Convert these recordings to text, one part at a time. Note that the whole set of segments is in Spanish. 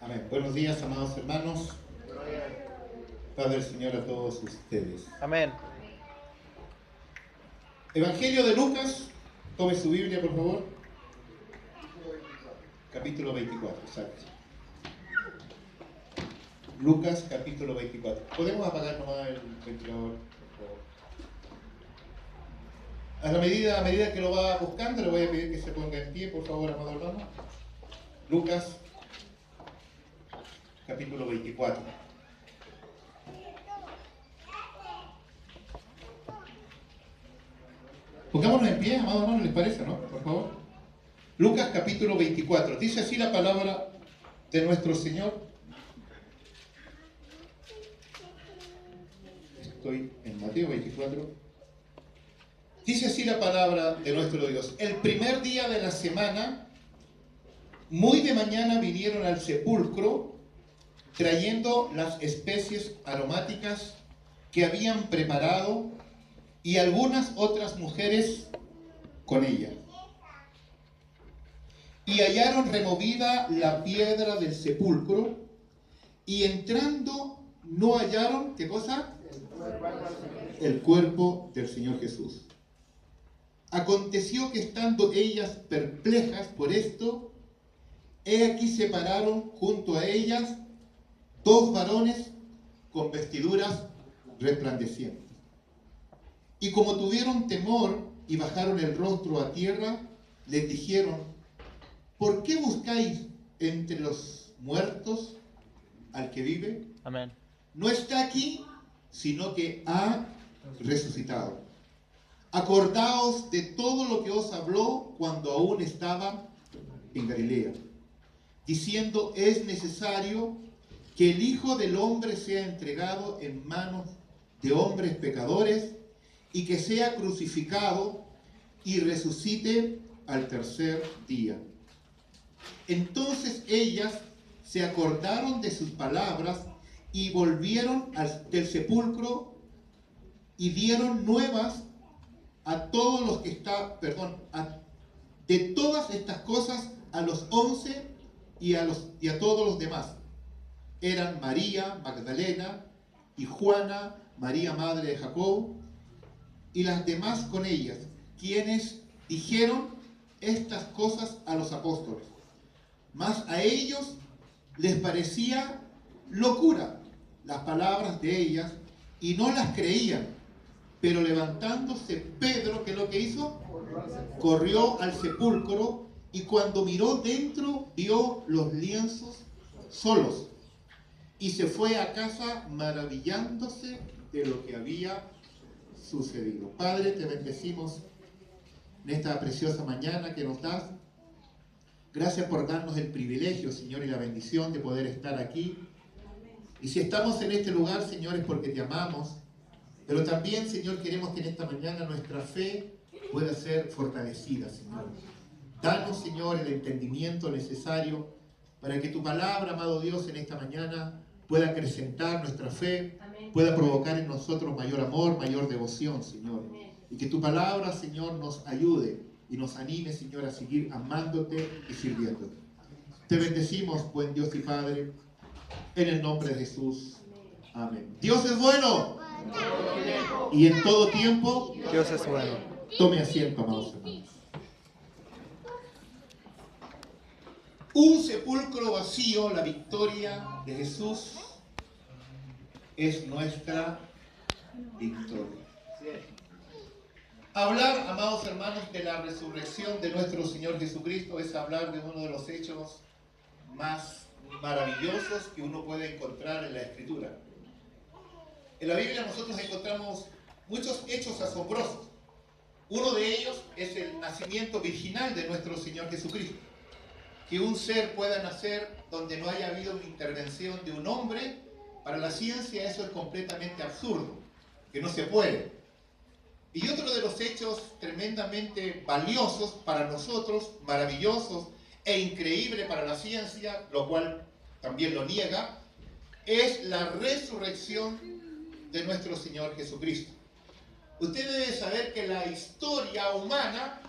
Amén. Buenos días, amados hermanos. Paz del Señor a todos ustedes. Amén. Evangelio de Lucas. Tome su Biblia, por favor. Capítulo 24, exacto. Lucas, capítulo 24. ¿Podemos apagar nomás el ventilador, por favor? A medida que lo va buscando, le voy a pedir que se ponga en pie, por favor, amado hermano. Lucas, capítulo 24. Pongámonos en pie, amado hermano, ¿les parece, no? Por favor. Lucas, capítulo 24. Dice así la palabra de nuestro Señor. Estoy en Mateo 24. Dice así la palabra de nuestro Dios. El primer día de la semana, muy de mañana vinieron al sepulcro, trayendo las especies aromáticas que habían preparado y algunas otras mujeres con ella. Y hallaron removida la piedra del sepulcro, y entrando no hallaron, ¿qué cosa? El cuerpo del Señor Jesús. Aconteció que estando ellas perplejas por esto, he aquí se pararon junto a ellas dos varones con vestiduras resplandecientes. Y como tuvieron temor y bajaron el rostro a tierra, les dijeron: ¿por qué buscáis entre los muertos al que vive? Amén. No está aquí, sino que ha resucitado. Acordaos de todo lo que os habló cuando aún estaba en Galilea, diciendo: es necesario que el Hijo del Hombre sea entregado en manos de hombres pecadores, y que sea crucificado y resucite al tercer día. Entonces ellas se acordaron de sus palabras y volvieron del sepulcro y dieron nuevas a todos los que de todas estas cosas a los 11 y a todos los demás. Eran María Magdalena y Juana, María madre de Jacobo, y las demás con ellas, quienes dijeron estas cosas a los apóstoles. Mas a ellos les parecía locura las palabras de ellas, y no las creían. Pero levantándose Pedro, ¿qué es lo que hizo? Corrió al sepulcro, y cuando miró dentro, vio los lienzos solos, y se fue a casa maravillándose de lo que había sucedido. Padre, te bendecimos en esta preciosa mañana que nos das. Gracias por darnos el privilegio, Señor, y la bendición de poder estar aquí. Y si estamos en este lugar, Señor, es porque te amamos. Pero también, Señor, queremos que en esta mañana nuestra fe pueda ser fortalecida, Señor. Danos, Señor, el entendimiento necesario para que tu palabra, amado Dios, en esta mañana pueda acrecentar nuestra fe, pueda provocar en nosotros mayor amor, mayor devoción, Señor. Y que tu palabra, Señor, nos ayude y nos anime, Señor, a seguir amándote y sirviéndote. Te bendecimos, buen Dios y Padre, en el nombre de Jesús. Amén. Dios es bueno. Y en todo tiempo, Dios es bueno. tome asiento, amados hermanos. Un sepulcro vacío, la victoria de Jesús es nuestra victoria. Hablar, amados hermanos, de la resurrección de nuestro Señor Jesucristo es hablar de uno de los hechos más maravillosos que uno puede encontrar en la Escritura. En la Biblia nosotros encontramos muchos hechos asombrosos. Uno de ellos es el nacimiento virginal de nuestro Señor Jesucristo. Que un ser pueda nacer donde no haya habido una intervención de un hombre, para la ciencia eso es completamente absurdo, que no se puede. Y otro de los hechos tremendamente valiosos para nosotros, maravillosos e increíble para la ciencia, lo cual también lo niega, es la resurrección de nuestro Señor Jesucristo. Usted debe saber que la historia humana,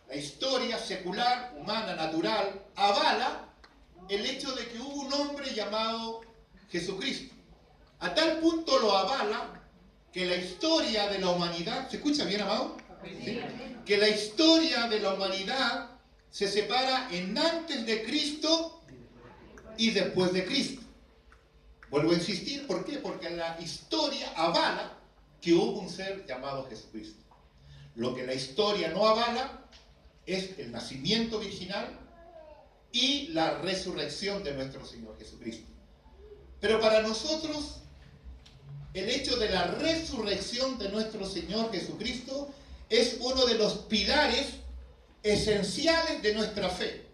la historia secular, humana, natural, avala el hecho de que hubo un hombre llamado Jesucristo. A tal punto lo avala que la historia de la humanidad, ¿se escucha bien, amado? ¿Sí? Que la historia de la humanidad se separa en antes de Cristo y después de Cristo. Vuelvo a insistir, ¿por qué? Porque la historia avala que hubo un ser llamado Jesucristo. Lo que la historia no avala es el nacimiento virginal y la resurrección de nuestro Señor Jesucristo. Pero para nosotros, el hecho de la resurrección de nuestro Señor Jesucristo es uno de los pilares esenciales de nuestra fe.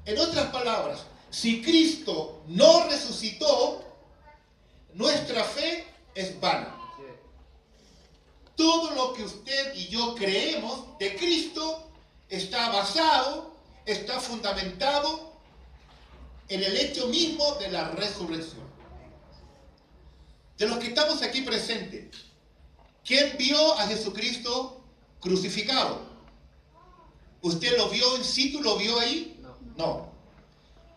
En otras palabras, si Cristo no resucitó, nuestra fe es vana. Todo lo que usted y yo creemos de Cristo está basado, está fundamentado en el hecho mismo de la resurrección. De los que estamos aquí presentes, ¿quién vio a Jesucristo crucificado? ¿Usted lo vio in situ? ¿Lo vio ahí? No.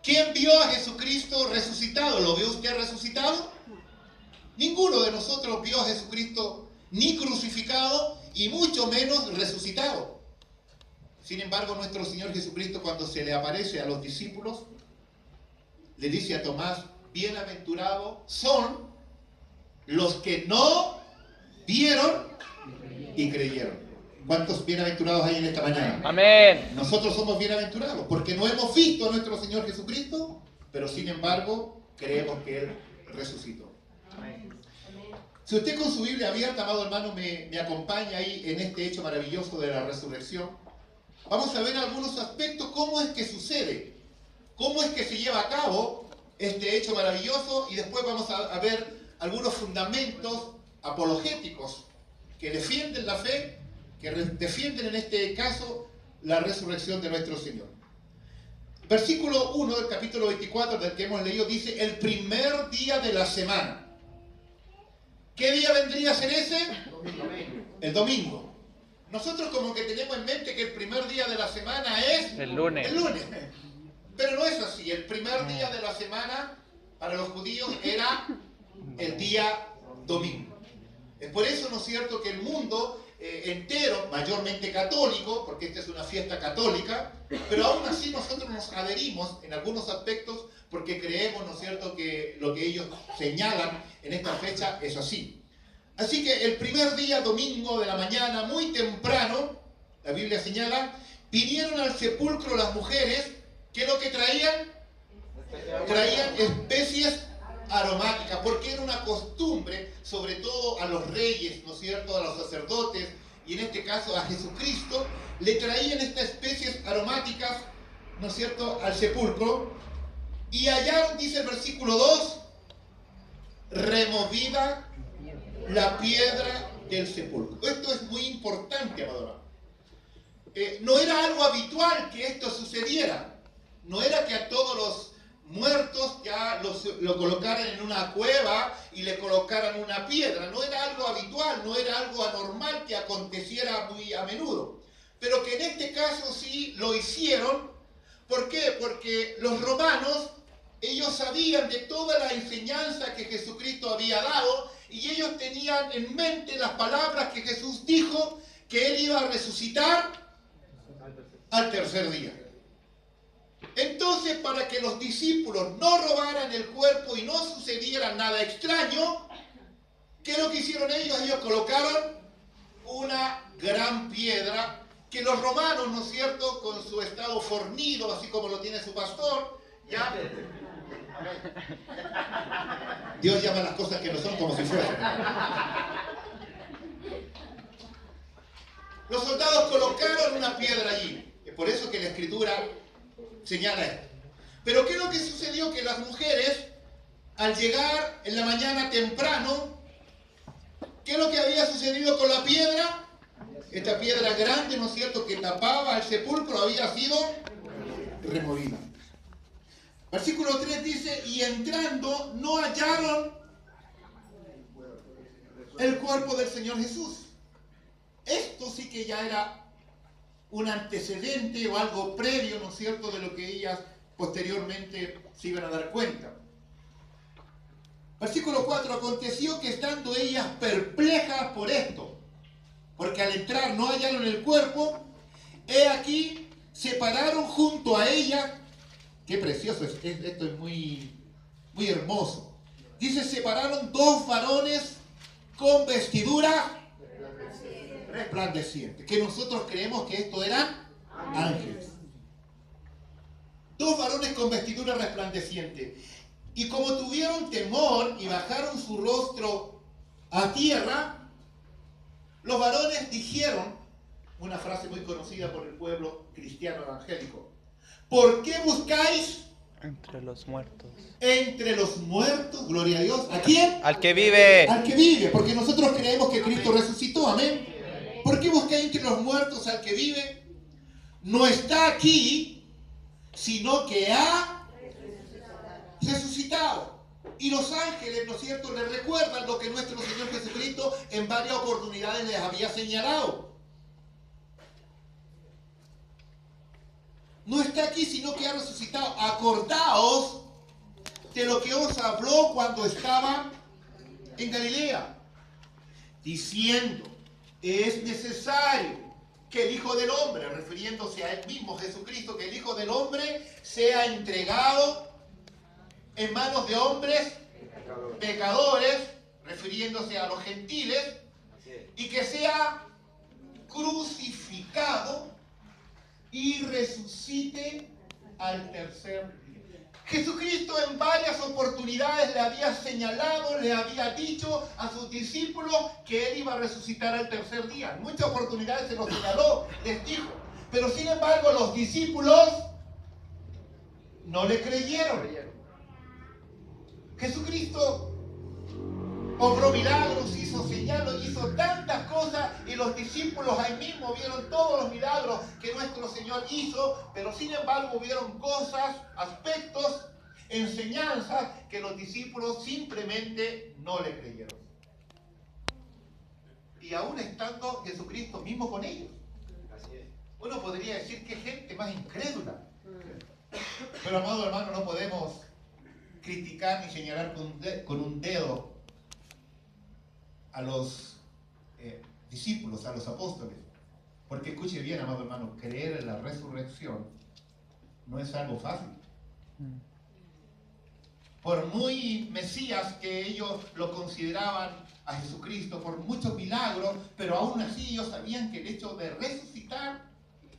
¿Quién vio a Jesucristo resucitado? ¿Lo vio usted resucitado? Ninguno de nosotros vio a Jesucristo ni crucificado y mucho menos resucitado. Sin embargo, nuestro Señor Jesucristo, cuando se le aparece a los discípulos, le dice a Tomás: bienaventurados son los que no vieron y creyeron. ¿Cuántos bienaventurados hay en esta mañana? Amén. Nosotros somos bienaventurados porque no hemos visto a nuestro Señor Jesucristo, pero sin embargo creemos que Él resucitó. Si usted con su Biblia abierta, amado hermano, me acompaña ahí en este hecho maravilloso de la resurrección, vamos a ver algunos aspectos, cómo es que sucede, cómo es que se lleva a cabo este hecho maravilloso, y después vamos a ver algunos fundamentos apologéticos que defienden la fe, que defienden en este caso la resurrección de nuestro Señor. Versículo 1 del capítulo 24 del que hemos leído dice: el primer día de la semana. ¿Qué día vendría a ser ese? El domingo. Nosotros como que tenemos en mente que el primer día de la semana es el lunes. Pero no es así. El primer día de la semana para los judíos era el día domingo. Es por eso, ¿no es cierto?, que el mundo entero, mayormente católico, porque esta es una fiesta católica, pero aún así nosotros nos adherimos en algunos aspectos porque creemos, ¿no es cierto?, que lo que ellos señalan en esta fecha es así. Así que el primer día, domingo de la mañana, muy temprano, la Biblia señala, vinieron al sepulcro las mujeres. ¿Qué es lo que traían? Traían especies aromáticas, porque era una costumbre, sobre todo a los reyes, ¿no es cierto?, a los sacerdotes, y en este caso a Jesucristo, le traían estas especies aromáticas, ¿no es cierto?, al sepulcro, y hallaron, dice el versículo 2, removida la piedra del sepulcro. Esto es muy importante, amado. No era algo habitual que esto sucediera. No era que a todos los muertos ya lo colocaran en una cueva y le colocaran una piedra. No era algo habitual, no era algo anormal que aconteciera muy a menudo. Pero que en este caso sí lo hicieron. ¿Por qué? Porque los romanos, ellos sabían de toda la enseñanza que Jesucristo había dado, y ellos tenían en mente las palabras que Jesús dijo, que Él iba a resucitar al tercer día. Entonces, para que los discípulos no robaran el cuerpo y no sucediera nada extraño, ¿qué es lo que hicieron ellos? Ellos colocaron una gran piedra que los romanos, ¿no es cierto?, con su estado fornido, así como lo tiene su pastor, ya... Dios llama las cosas que no son como si fueran. Los soldados colocaron una piedra allí. Es por eso que la Escritura señala esto. Pero ¿qué es lo que sucedió? Que las mujeres, al llegar en la mañana temprano, ¿qué es lo que había sucedido con la piedra? Esta piedra grande, ¿no es cierto?, que tapaba el sepulcro, había sido removida. Versículo 3 dice: y entrando no hallaron el cuerpo del Señor Jesús. Esto sí que ya era un antecedente o algo previo, ¿no es cierto?, de lo que ellas posteriormente se iban a dar cuenta. Versículo 4, aconteció que estando ellas perplejas por esto, porque al entrar no hallaron el cuerpo, he aquí, se pararon junto a ella. Qué precioso, esto es muy, muy hermoso. Dice, se pararon dos varones con vestidura resplandeciente, que nosotros creemos que esto eran ángeles. Dos varones con vestidura resplandeciente. Y como tuvieron temor y bajaron su rostro a tierra, los varones dijeron, una frase muy conocida por el pueblo cristiano evangélico: ¿por qué buscáis entre los muertos? Entre los muertos, gloria a Dios. ¿A quién? Al que vive. Al que vive, porque nosotros creemos que Cristo resucitó, amén. ¿Por qué buscáis entre los muertos al que vive? No está aquí, sino que ha resucitado. Y los ángeles, ¿no es cierto?, les recuerdan lo que nuestro Señor Jesucristo en varias oportunidades les había señalado. No está aquí, sino que ha resucitado. Acordaos de lo que os habló cuando estaba en Galilea, diciendo, es necesario que el Hijo del Hombre, refiriéndose a él mismo, Jesucristo, que el Hijo del Hombre sea entregado en manos de hombres pecadores, refiriéndose a los gentiles, y que sea crucificado y resucite al tercer día. Jesucristo en varias oportunidades le había señalado, le había dicho a sus discípulos que Él iba a resucitar al tercer día. En muchas oportunidades se lo señaló, les dijo. Pero sin embargo los discípulos no le creyeron. Jesucristo obró milagros, hizo señales, hizo tantas cosas, y los discípulos ahí mismo vieron todos los milagros que nuestro Señor hizo, pero sin embargo hubieron cosas, aspectos, enseñanzas que los discípulos simplemente no le creyeron. Y aún estando Jesucristo mismo con ellos. Uno podría decir que gente más incrédula. Pero amado hermano, no podemos criticar ni señalar con un dedo a los discípulos, a los apóstoles. Porque escuche bien, amado hermano, creer en la resurrección no es algo fácil. Por muy Mesías que ellos lo consideraban a Jesucristo, por muchos milagros, pero aún así ellos sabían que el hecho de resucitar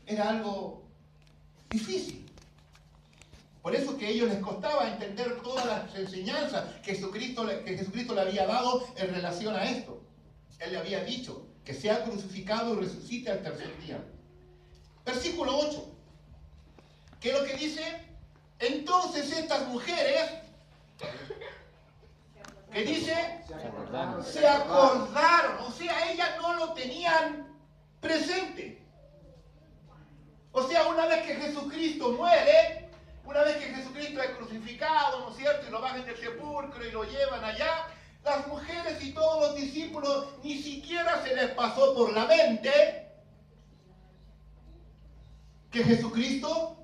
era algo difícil. Por eso que a ellos les costaba entender todas las enseñanzas que Jesucristo le había dado en relación a esto. Él le había dicho que sea crucificado y resucite al tercer día. Versículo 8. ¿Qué es lo que dice? Entonces estas mujeres, ¿qué dice? Se acordaron. O sea, ellas no lo tenían presente. O sea, una vez que Jesucristo muere, una vez que Jesucristo es crucificado, ¿no es cierto?, y lo bajan del sepulcro y lo llevan allá, las mujeres y todos los discípulos ni siquiera se les pasó por la mente que Jesucristo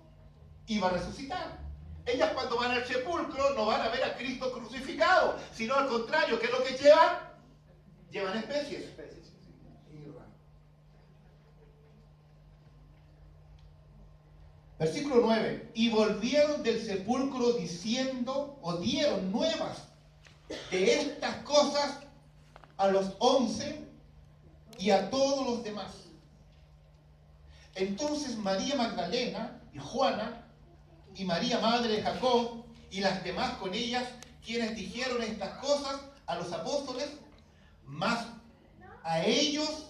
iba a resucitar. Ellas cuando van al sepulcro no van a ver a Cristo crucificado, sino al contrario, ¿qué es lo que llevan? Llevan especies. Versículo 9. Y volvieron del sepulcro diciendo, o dieron nuevas de estas cosas a los 11 y a todos los demás. Entonces María Magdalena y Juana y María madre de Jacob y las demás con ellas, quienes dijeron estas cosas a los apóstoles, más a ellos.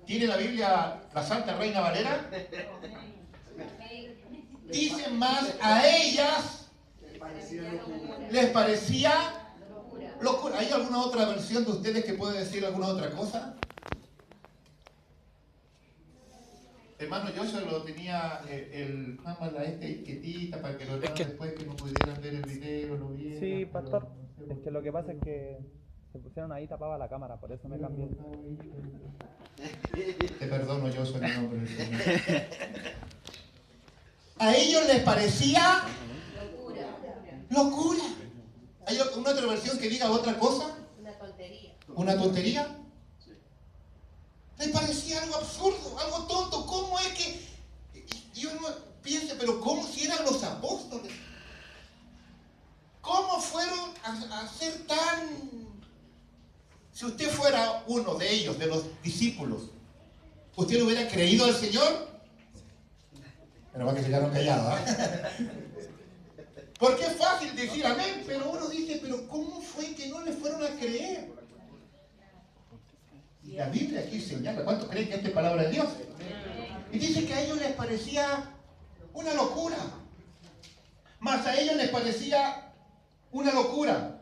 ¿Tiene la Biblia la Santa Reina Valera? Dice, más a ellas les parecía locura. ¿Hay alguna otra versión de ustedes que puede decir alguna otra cosa? Hermano, yo solo tenía la etiquetita para que los hermanos después que no pudieran ver el video, lo vieran. Sí, pastor. Es que lo que pasa es que se pusieron ahí, tapaba la cámara, por eso me cambié. Te perdono, yo soy el nombre del Señor. A ellos les parecía Locura. locura. ¿Hay una otra versión que diga otra cosa? Una tontería. ¿Una tontería? Les parecía algo absurdo, algo tonto. ¿Cómo es que...? Y uno piensa, pero ¿cómo si eran los apóstoles? ¿Cómo fueron a ser tan...? Si usted fuera uno de ellos, de los discípulos, ¿usted le hubiera creído al Señor? Pero va que se quedaron callados, ¿eh? Porque es fácil decir amén, pero uno dice, pero ¿cómo fue que no le fueron a creer? Y la Biblia aquí señala, ¿cuántos creen que esta es palabra de Dios? Y dice que a ellos les parecía una locura. Mas a ellos les parecía una locura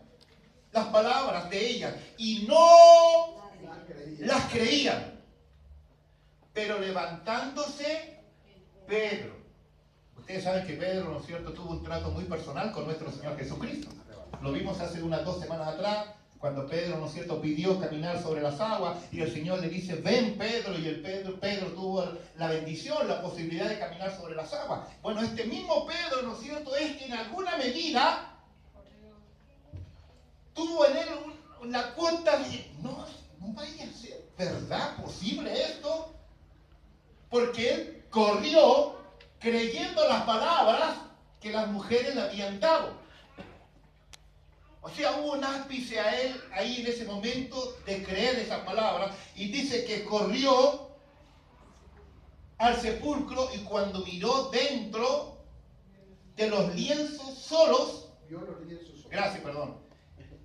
las palabras de ella. Y no las creían. Pero levantándose Pedro. Ustedes saben que Pedro, ¿no es cierto?, tuvo un trato muy personal con nuestro Señor Jesucristo. Lo vimos hace unas 2 semanas atrás, cuando Pedro, ¿no es cierto?, pidió caminar sobre las aguas y el Señor le dice, ven Pedro, y Pedro tuvo la bendición, la posibilidad de caminar sobre las aguas. Bueno, este mismo Pedro, ¿no es cierto?, es que en alguna medida tuvo en él una cuota de, no vaya a ser verdad posible esto, porque él corrió creyendo las palabras que las mujeres le habían dado. O sea, hubo un ápice a él ahí en ese momento de creer esas palabras, y dice que corrió al sepulcro y cuando miró dentro de los lienzos solos, gracias, perdón,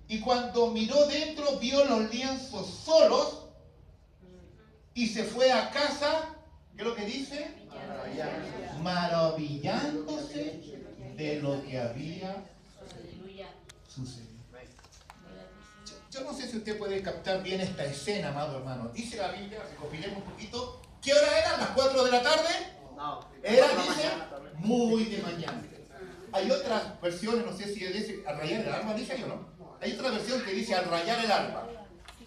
y cuando miró dentro vio los lienzos solos y se fue a casa, ¿qué es lo que dice? Maravillándose de lo que había sucedido. Yo no sé si usted puede captar bien esta escena, amado hermano. Dice la Biblia, recopilemos un poquito. ¿Qué hora eran? ¿Las 4 de la tarde? No. Era, dice, muy de mañana. Hay otras versiones, no sé si dice al rayar el alba, dice yo, ¿no? Hay otra versión que dice al rayar el alba.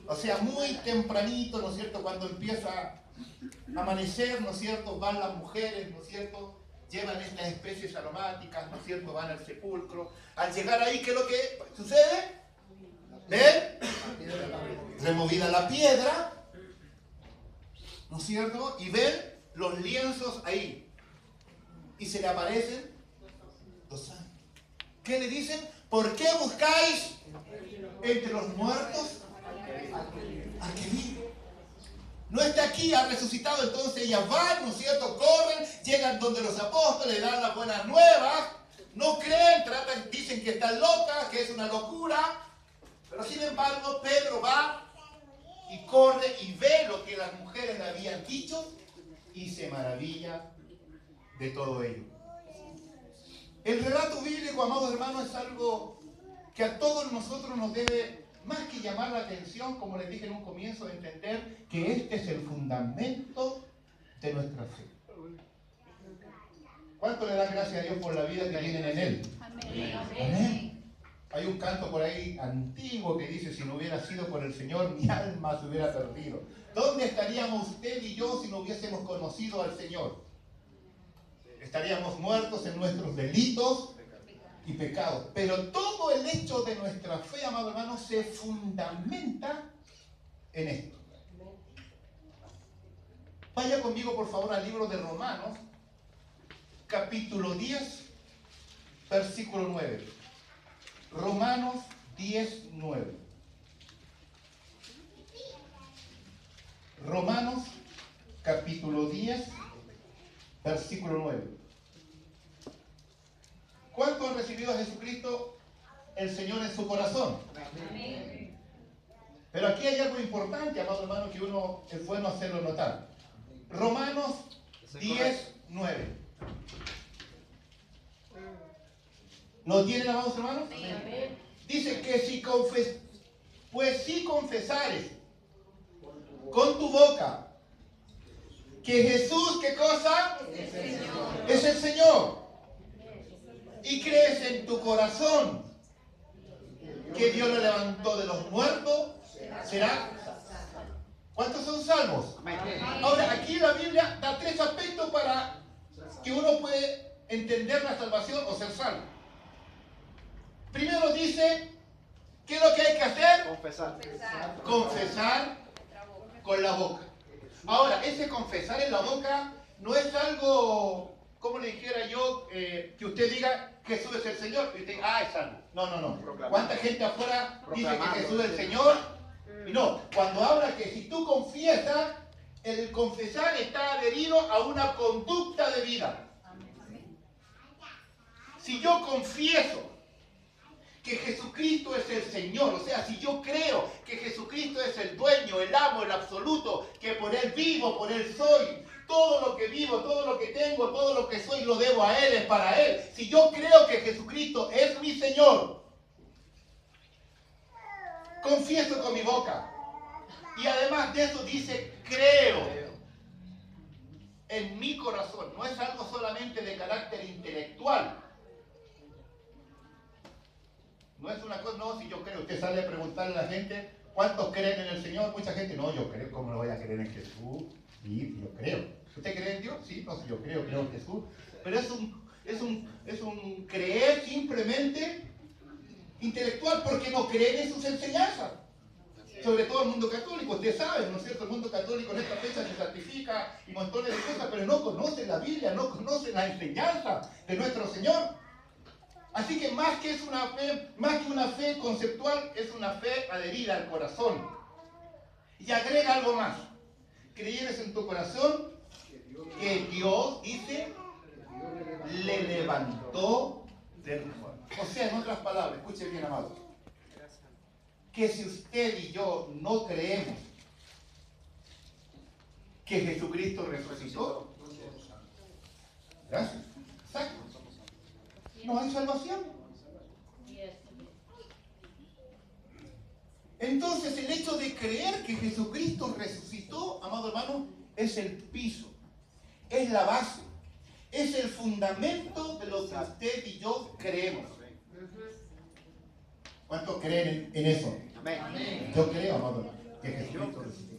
O sea, muy tempranito, ¿no es cierto? Cuando empieza a amanecer, ¿no es cierto? Van las mujeres, ¿no es cierto? Llevan estas especies aromáticas, ¿no es cierto? Van al sepulcro. Al llegar ahí, ¿qué es lo que sucede? ¿Ven? Removida la piedra, ¿no es cierto? Y ven los lienzos ahí. Y se le aparecen 2 años. ¿Qué le dicen? ¿Por qué buscáis entre los muertos al que vive? No está aquí, ha resucitado. Entonces ellas van, ¿no es cierto? Corren, llegan donde los apóstoles, dan las buenas nuevas. No creen, tratan, dicen que están locas, que es una locura. Pero sin embargo, Pedro va y corre y ve lo que las mujeres le habían dicho y se maravilla de todo ello. El relato bíblico, amados hermanos, es algo que a todos nosotros nos debe, más que llamar la atención, como les dije en un comienzo, de entender que este es el fundamento de nuestra fe. ¿Cuánto le dan gracias a Dios por la vida que tienen en Él? Amén. Amén. Hay un canto por ahí antiguo que dice, si no hubiera sido por el Señor, mi alma se hubiera perdido. ¿Dónde estaríamos usted y yo si no hubiésemos conocido al Señor? Estaríamos muertos en nuestros delitos y pecados. Pero todo el hecho de nuestra fe, amado hermano, se fundamenta en esto. Vaya conmigo, por favor, al libro de Romanos, capítulo 10, versículo 9. Romanos 10, 9. Romanos, capítulo 10, versículo 9. ¿Cuántos han recibido a Jesucristo el Señor en su corazón? Amén. Pero aquí hay algo importante, amado hermano, que es bueno hacerlo notar. Romanos 10, 9. ¿Lo tienen, amados hermanos? Amén. Dice que si confesares con tu boca que Jesús, ¿qué cosa? Es el Señor. Y crees en tu corazón que Dios lo levantó de los muertos, será. ¿Cuántos son salvos? Ahora, aquí la Biblia da 3 aspectos para que uno puede entender la salvación o ser salvo. Primero dice, ¿qué es lo que hay que hacer? Confesar. Confesar con la boca. Ahora, ese confesar en la boca no es algo, como le dijera yo, que usted diga Jesús es el Señor y usted diga, es salvo. No. ¿Cuánta gente afuera dice que Jesús es el Señor? Y no, cuando habla que si tú confiesas, el confesar está adherido a una conducta de vida. Si yo confieso que Jesucristo es el Señor, o sea, si yo creo que Jesucristo es el dueño, el amo, el absoluto, que por Él vivo, por Él soy, todo lo que vivo, todo lo que tengo, todo lo que soy lo debo a Él, es para Él. Si yo creo que Jesucristo es mi Señor, confieso con mi boca. Y además de eso dice, creo en mi corazón. No es algo solamente de carácter intelectual. No es una cosa, no, si yo creo. Usted sale a preguntarle a la gente, ¿cuántos creen en el Señor? Mucha gente, no, yo creo, ¿cómo lo voy a creer en Jesús? Sí, yo creo. ¿Usted cree en Dios? Sí, no, yo creo en Jesús. Pero es un creer simplemente intelectual porque no creen en sus enseñanzas. Sobre todo el mundo católico, usted sabe, ¿no es cierto? El mundo católico en esta fecha se santifica y montones de cosas, pero no conocen la Biblia, no conocen la enseñanza de nuestro Señor. Así que más que una fe conceptual, es una fe adherida al corazón. Y agrega algo más. Creyeres en tu corazón que Dios, dice, le levantó del muerto. O sea, en otras palabras, escuche bien, amado, que si usted y yo no creemos que Jesucristo resucitó, gracias, exacto, no hay salvación. Entonces el hecho de creer que Jesucristo resucitó, amado hermano, es el piso, es la base, es el fundamento de lo que usted y yo creemos. ¿Cuántos creen en eso? Amén. Yo creo, amado hermano, que Jesucristo resucitó.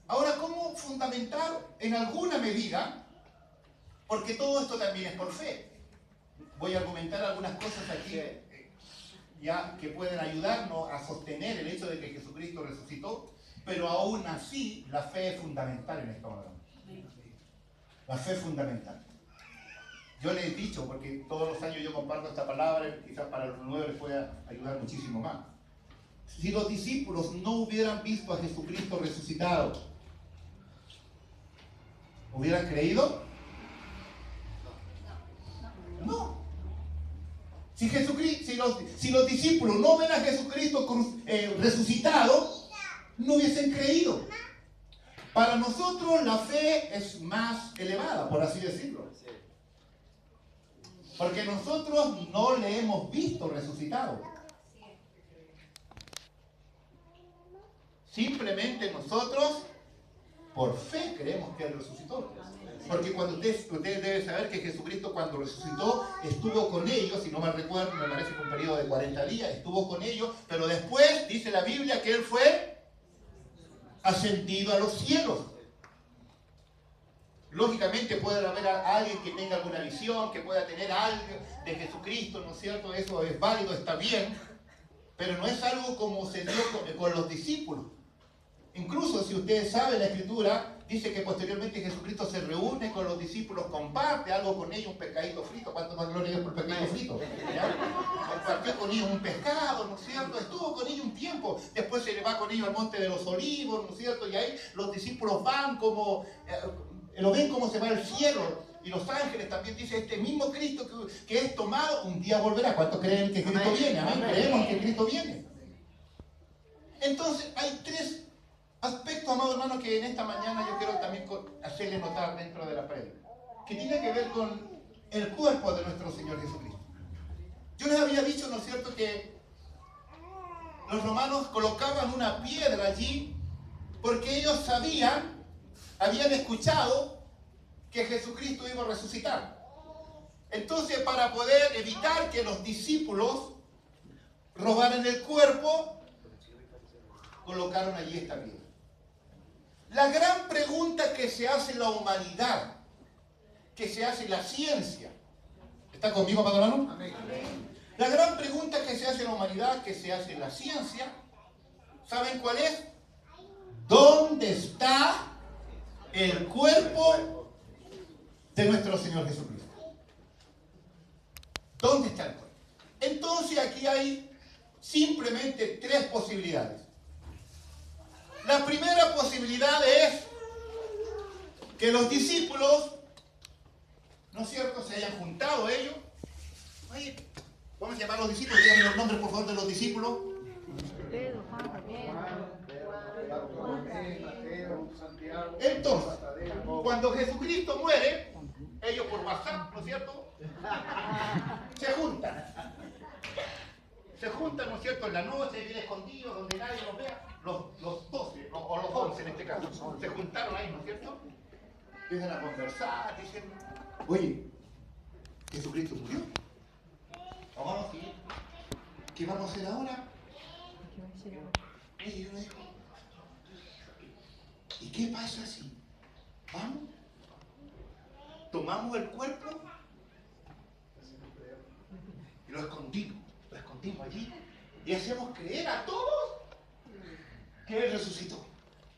Ahora, ¿cómo fundamentar en alguna medida? Porque todo esto también es por fe. Voy a argumentar algunas cosas aquí ya que pueden ayudarnos a sostener el hecho de que Jesucristo resucitó, pero aún así la fe es fundamental en esta hora. La fe es fundamental. Yo les he dicho, porque todos los años yo comparto esta palabra, quizás para los nuevos les pueda ayudar muchísimo más. Si los discípulos no hubieran visto a Jesucristo resucitado, ¿hubieran creído? No. Si los discípulos no ven a Jesucristo resucitado, no hubiesen creído. Para nosotros la fe es más elevada, por así decirlo. Porque nosotros no le hemos visto resucitado. Simplemente nosotros, por fe, creemos que Él resucitó. Porque cuando ustedes deben saber que Jesucristo cuando resucitó estuvo con ellos, si no mal recuerdo, me parece que un periodo de 40 días, estuvo con ellos, pero después dice la Biblia que Él fue ascendido a los cielos. Lógicamente puede haber alguien que tenga alguna visión, que pueda tener algo de Jesucristo, ¿no es cierto? Eso es válido, está bien, pero no es algo como se dio con los discípulos. Incluso si ustedes saben la Escritura, dice que posteriormente Jesucristo se reúne con los discípulos, comparte algo con ellos, un pescadito frito. ¿Cuánto más gloria a Dios por el pescadito frito? ¿Ya? Compartió con ellos un pescado, ¿no es cierto? Estuvo con ellos un tiempo. Después se le va con ellos al Monte de los Olivos, ¿no es cierto? Y ahí los discípulos van como... lo ven como se va al cielo. Y los ángeles también dicen, este mismo Cristo que es tomado, un día volverá. ¿Cuántos creen que Cristo viene? Amén. Creemos que Cristo viene. Entonces hay tres aspectos, amado hermano, que en esta mañana yo quiero también hacerle notar dentro de la prédica, que tiene que ver con el cuerpo de nuestro Señor Jesucristo. Yo les había dicho, ¿no es cierto?, que los romanos colocaban una piedra allí porque ellos habían escuchado que Jesucristo iba a resucitar. Entonces, para poder evitar que los discípulos robaran el cuerpo, colocaron allí esta piedra. La gran pregunta que se hace la humanidad, que se hace la ciencia. ¿Está conmigo, amado hermano? Amén. La gran pregunta que se hace en la humanidad, que se hace en la ciencia, ¿saben cuál es? ¿Dónde está el cuerpo de nuestro Señor Jesucristo? ¿Dónde está el cuerpo? Entonces aquí hay simplemente tres posibilidades. La primera posibilidad es que los discípulos, ¿no es cierto?, se hayan juntado ellos. Oye, vamos a llamar a los discípulos, díganme los nombres por favor de los discípulos. Pedro, Juan, Javier. Mateo, Santiago. Entonces, cuando Jesucristo muere, ellos por WhatsApp, ¿no es cierto?, se juntan. Se juntan, ¿no es cierto?, en la noche, bien escondidos, donde nadie los vea. Los 12, o los 11 en este caso, se juntaron ahí, ¿no es cierto? Empiezan a conversar, dicen, oye, Jesucristo murió. Vamos a seguir. ¿Qué vamos a hacer ahora? Y uno dijo, ¿y qué pasa si vamos? Tomamos el cuerpo y lo escondimos allí y hacemos creer a todos que Él resucitó.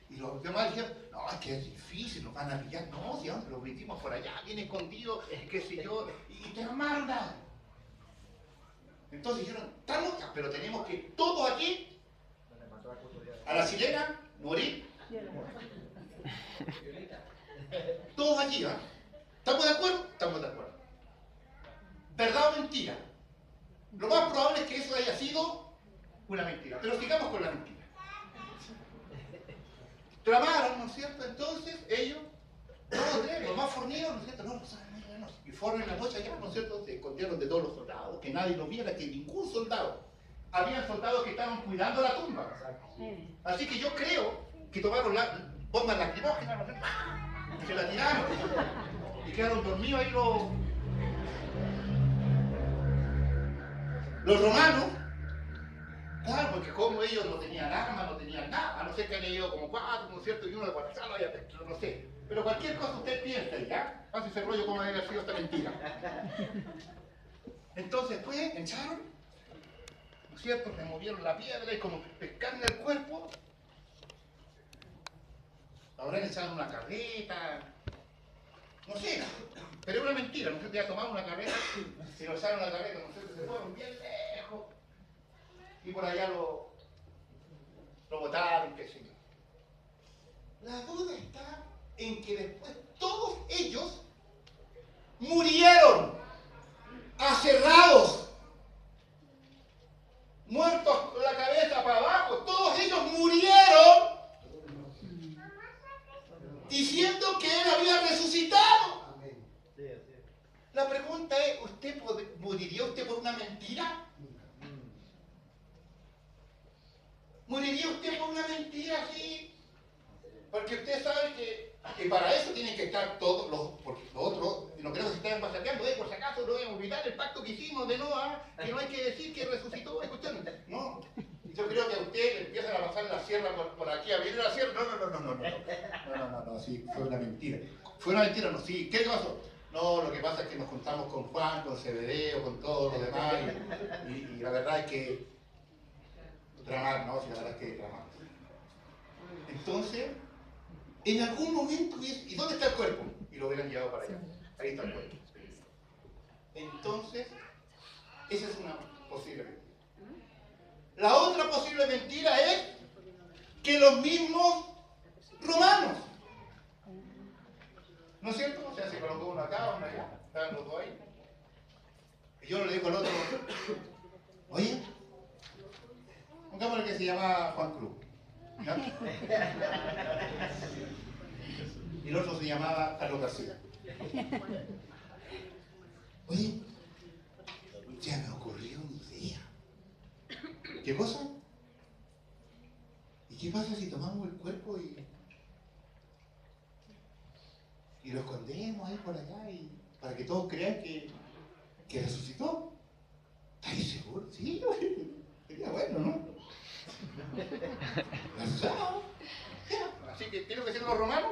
Y los demás dijeron, no, es que es difícil, nos van a pillar. No, si aún lo metimos por allá, bien escondido, qué sé yo, y te mandan. Entonces dijeron, estamos, pero tenemos que todos aquí, a la sirena, morir. Todos aquí, ¿ah? ¿Estamos de acuerdo? Estamos de acuerdo. ¿Verdad o mentira? Lo más probable es que eso haya sido una mentira. Pero sigamos con la mentira. Tramaron, ¿no es cierto? Entonces ellos, los más fornidos, ¿no es cierto? No saben. Y fueron en la noche allá, ¿no es cierto? Se escondieron de todos los soldados, que nadie los viera, que ningún soldado. Habían soldados que estaban cuidando la tumba. Así que yo creo que tomaron bombas lacrimógenas, ¿no es cierto? Y se la tiraron. Y quedaron dormidos ahí los romanos. Claro, porque como ellos no tenían armas, no tenían nada, a no ser que hayan ido como 4, ¿no es cierto? Y uno de Guadalajara, no sé. Pero cualquier cosa usted piensa, ¿ya? Hace ese rollo como había sido esta mentira. Entonces, pues, echaron, ¿no es cierto? Removieron la piedra y como pescaron el cuerpo. Ahora le echaron una carreta, no sé, pero es una mentira, ¿no es cierto? Ya tomaron una carreta, se lo echaron la carreta, ¿no es cierto? Se fueron bien lejos. Y por allá lo botaron, qué sé yo. La duda está en que después todos ellos murieron, aserrados, muertos con la cabeza para abajo. Todos ellos murieron diciendo que Él había resucitado. La pregunta es, ¿moriría usted por una mentira? ¿Moriría usted por una mentira así? Porque usted sabe que para eso tienen que estar todos los otros, no creo que se estén masaqueando, por si acaso no voy a olvidar el pacto que hicimos de Noah, que no hay que decir que resucitó, escuchando. No, yo creo que a usted le empiezan a pasar la sierra por aquí, a venir la sierra. No, sí, fue una mentira. Fue una mentira, no, sí. ¿Qué pasó? No, lo que pasa es que nos juntamos con Juan, con Zebedeo, con todos los demás, y la verdad es que tramar, ¿no? Si la verdad es que tramar. Entonces, en algún momento, ¿y dónde está el cuerpo? Y lo hubieran llevado para allá. Ahí está el cuerpo. Entonces, esa es una posible mentira. La otra posible mentira es que los mismos romanos, ¿no es cierto? O sea, se colocó uno acá, uno allá, estaban los dos ahí. Y yo le digo al otro, oye, pongámosle que se llama Juan Cruz. ¿Ya? Y el otro se llamaba Carlos García. Oye, ya me ocurrió una idea. ¿Qué cosa? ¿Y qué pasa si tomamos el cuerpo y lo escondemos ahí por allá para que todos crean que resucitó? ¿Estáis seguros? Sí, sería bueno, ¿no? Así que, ¿qué es lo que hicieron los romanos?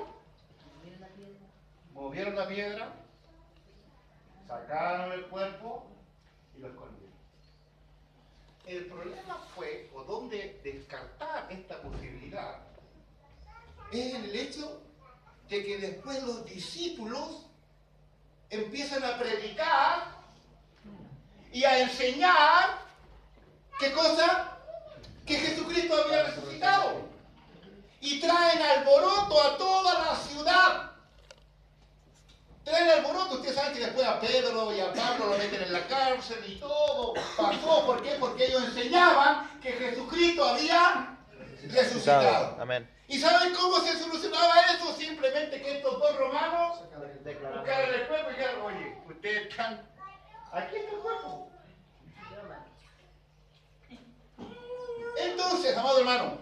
Movieron la piedra sacaron el cuerpo y lo escondieron. El problema fue, o donde descartar esta posibilidad, es en el hecho de que después los discípulos empiezan a predicar y a enseñar, ¿qué cosa? Que Jesucristo había resucitado. Y traen alboroto a toda la ciudad. Traen alboroto. Ustedes saben que después a Pedro y a Pablo lo meten en la cárcel y todo pasó. ¿Por qué? Porque ellos enseñaban que Jesucristo había resucitado. Amén. ¿Y saben cómo se solucionaba eso? Simplemente que estos dos romanos buscaran el cuerpo y dijeron, oye, ustedes están... Aquí está el cuerpo. Entonces, amado hermano,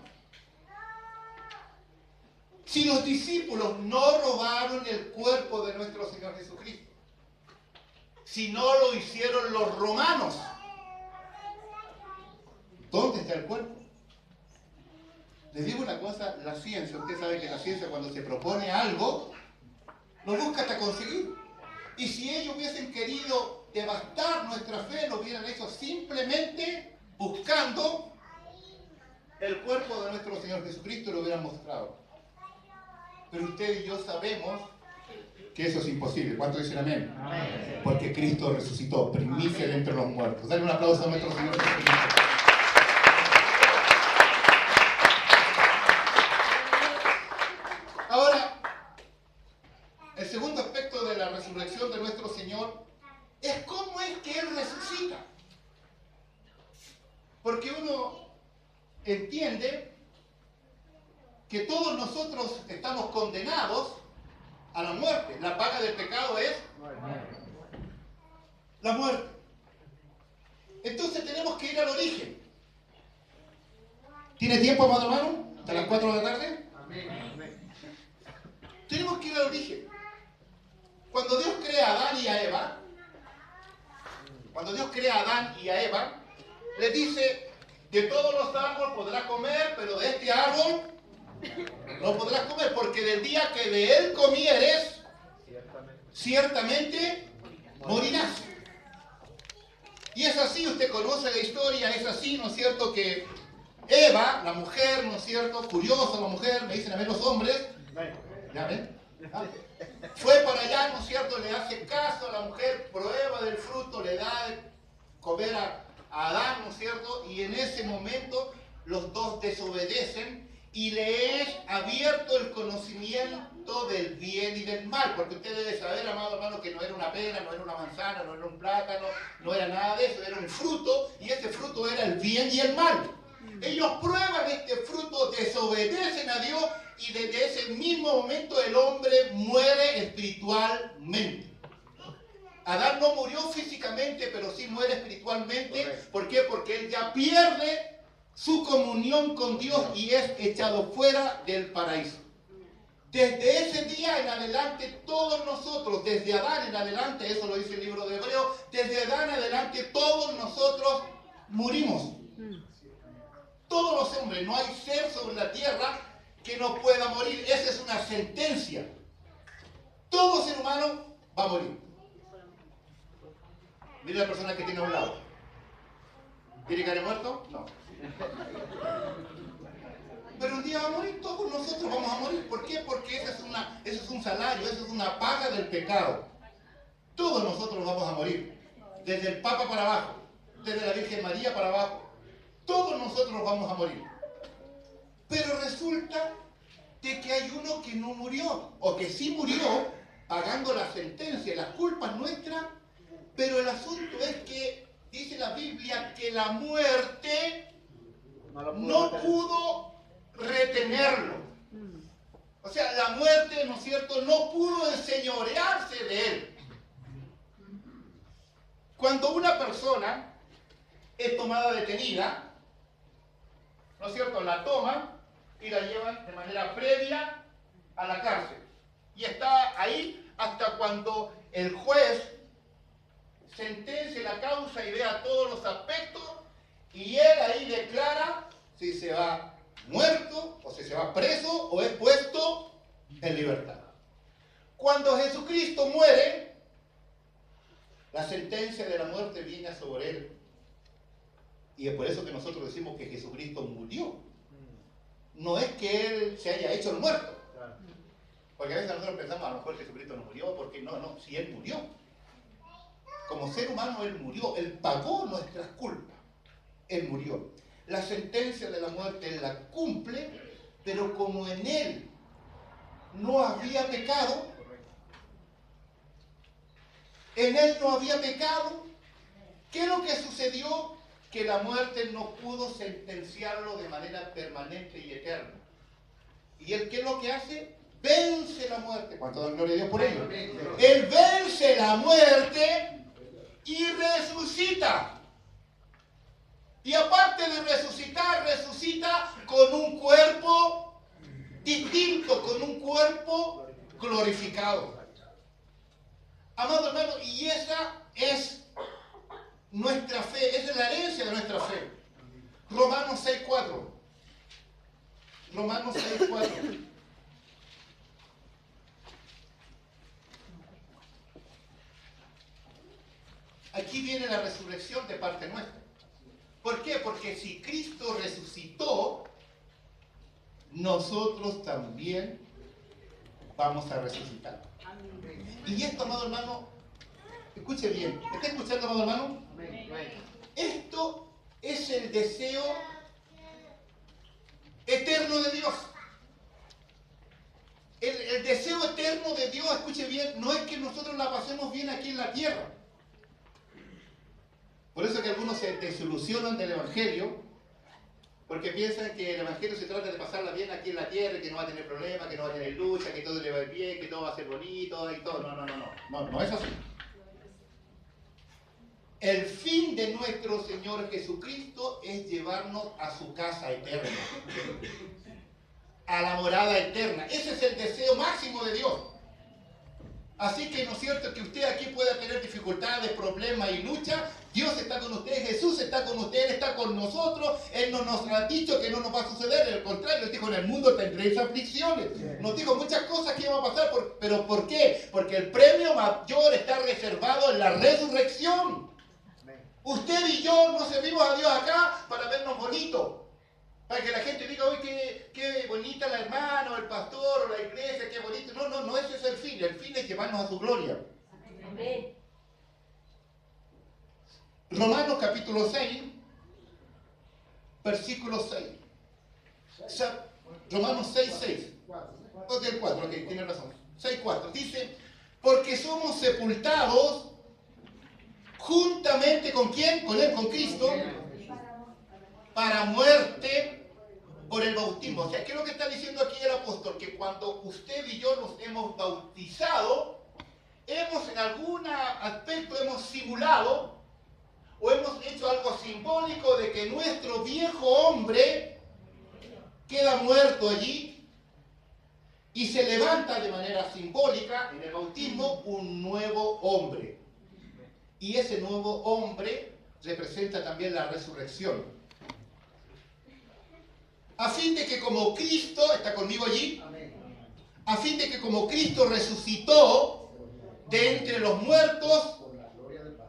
si los discípulos no robaron el cuerpo de nuestro Señor Jesucristo, si no lo hicieron los romanos, ¿dónde está el cuerpo? Les digo una cosa, la ciencia, usted sabe que la ciencia cuando se propone algo, lo busca hasta conseguir. Y si ellos hubiesen querido devastar nuestra fe, lo hubieran hecho simplemente buscando el cuerpo de nuestro Señor Jesucristo y lo hubieran mostrado. Pero usted y yo sabemos que eso es imposible. ¿Cuántos dicen amén? Amén. Porque Cristo resucitó, primicia de entre los muertos. Dale un aplauso a nuestro Señor Jesucristo. Ahora, el segundo aspecto de la resurrección de nuestro Señor es cómo es que Él resucita. Porque uno entiende que todos nosotros estamos condenados a la muerte. La paga del pecado es la muerte. Entonces tenemos que ir al origen. ¿Tiene tiempo, amado hermano? ¿Hasta las 4 de la tarde? Tenemos que ir al origen. Cuando Dios crea a Adán y a Eva, les dice, de todos los árboles podrás comer, pero de este árbol no podrás comer, porque del día que de él comieres, ciertamente morirás. Y es así, usted conoce la historia, es así, ¿no es cierto?, que Eva, la mujer, ¿no es cierto?, curiosa la mujer, me dicen a ver los hombres, ¿ya ven? Fue para allá, ¿no es cierto?, le hace caso a la mujer, prueba del fruto, le da de comer a Adán, ¿no es cierto?, y en ese momento los dos desobedecen y le es abierto el conocimiento del bien y del mal, porque usted debe saber, amado hermano, que no era una pera, no era una manzana, no era un plátano, no era nada de eso, era un fruto, y ese fruto era el bien y el mal. Ellos prueban este fruto, desobedecen a Dios, y desde ese mismo momento el hombre muere espiritualmente. Adán no murió físicamente, pero sí muere espiritualmente. ¿Por qué? Porque él ya pierde su comunión con Dios y es echado fuera del paraíso. Desde ese día en adelante, todos nosotros, desde Adán en adelante, eso lo dice el libro de Hebreos, desde Adán en adelante todos nosotros morimos. Todos los hombres, no hay ser sobre la tierra que no pueda morir. Esa es una sentencia. Todo ser humano va a morir. Mira la persona que tiene a un lado. ¿Quiere que haya muerto? No. Pero un día va a morir, todos nosotros vamos a morir. ¿Por qué? Porque eso es un salario, eso es una paga del pecado. Todos nosotros vamos a morir. Desde el Papa para abajo, desde la Virgen María para abajo. Todos nosotros vamos a morir. Pero resulta de que hay uno que no murió, o que sí murió, pagando la sentencia, las culpas nuestras, pero el asunto es que, dice la Biblia, que la muerte no pudo retenerlo. O sea, la muerte, ¿no es cierto?, no pudo enseñorearse de él. Cuando una persona es tomada detenida, ¿no es cierto?, la toman y la llevan de manera previa a la cárcel. Y está ahí hasta cuando el juez sentencie la causa y vea todos los aspectos, y él ahí declara si se va muerto, o si se va preso, o es puesto en libertad. Cuando Jesucristo muere, La sentencia de la muerte viene sobre él. Y es por eso que nosotros decimos que Jesucristo murió. No es que él se haya hecho el muerto. Porque a veces nosotros pensamos, a lo mejor Jesucristo no murió, porque no, si él murió. Como ser humano él murió, él pagó nuestras culpas. Él murió. La sentencia de la muerte él la cumple, pero como en él no había pecado, ¿qué es lo que sucedió? Que la muerte no pudo sentenciarlo de manera permanente y eterna. ¿Y él qué es lo que hace? Vence la muerte. ¿Cuánto dan gloria a Dios por ello? Él vence la muerte y resucita. Y aparte de resucitar, resucita con un cuerpo distinto, con un cuerpo glorificado. Amado hermano, y esa es nuestra fe, esa es la herencia de nuestra fe. Romanos 6:4. Romanos 6:4. Aquí viene la resurrección de parte nuestra. ¿Por qué? Porque si Cristo resucitó, nosotros también vamos a resucitar. Y esto, amado hermano, escuche bien. ¿Está escuchando, amado hermano? Esto es el deseo eterno de Dios. El deseo eterno de Dios, escuche bien, no es que nosotros la pasemos bien aquí en la tierra. Por eso que algunos se desilusionan del Evangelio, porque piensan que el Evangelio se trata de pasarla bien aquí en la tierra, que no va a tener problemas, que no va a tener lucha, que todo le va a ir bien, que todo va a ser bonito y todo. No es así. El fin de nuestro Señor Jesucristo es llevarnos a su casa eterna, a la morada eterna. Ese es el deseo máximo de Dios. Así que no es cierto que usted aquí pueda tener dificultades, problemas y lucha. Dios está con usted, Jesús está con usted, Él está con nosotros. Él no nos ha dicho que no nos va a suceder, al contrario, Él dijo: en el mundo tendréis aflicciones. Nos dijo muchas cosas que iban a pasar, pero ¿por qué? Porque el premio mayor está reservado en la resurrección. Usted y yo no servimos a Dios acá para vernos bonitos. Para que la gente diga: hoy qué bonita la hermana, o el pastor, o la iglesia, qué bonito. No, ese es el fin. El fin es llevarnos a su gloria. Amén. Romanos capítulo 6, versículo 6. Romanos 6:6. O del 4, ok, tiene razón. 6:4. Dice: porque somos sepultados juntamente con ¿quién? Con Él, con Cristo, para muerte por el bautismo. O sea, ¿qué es lo que está diciendo aquí el apóstol? Que cuando usted y yo nos hemos bautizado, en algún aspecto hemos simulado o hemos hecho algo simbólico de que nuestro viejo hombre queda muerto allí y se levanta de manera simbólica en el bautismo un nuevo hombre. Y ese nuevo hombre representa también la resurrección. A fin de que como Cristo, ¿está conmigo allí? A fin de que como Cristo resucitó de entre los muertos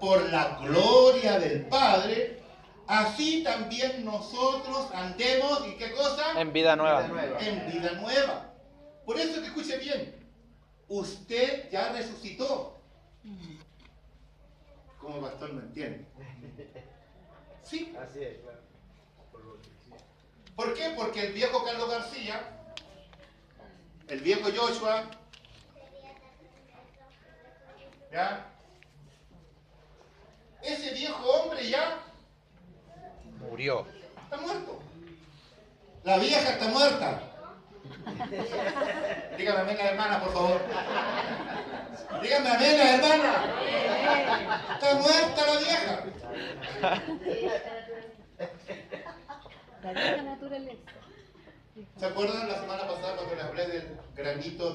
por la gloria del Padre, así también nosotros andemos, ¿y qué cosa? En vida nueva. En vida nueva. Por eso que escuche bien, usted ya resucitó. Como pastor no entiende. Sí. Así es, claro. ¿Por qué? Porque el viejo Carlos García, el viejo Joshua, ¿ya? Ese viejo hombre ya Murió. está muerto. La vieja está muerta. Dígame amén, hermana, por favor. Dígame amén, hermana. Está muerta la vieja. La vieja naturaleza. ¿Se acuerdan la semana pasada cuando les hablé del granito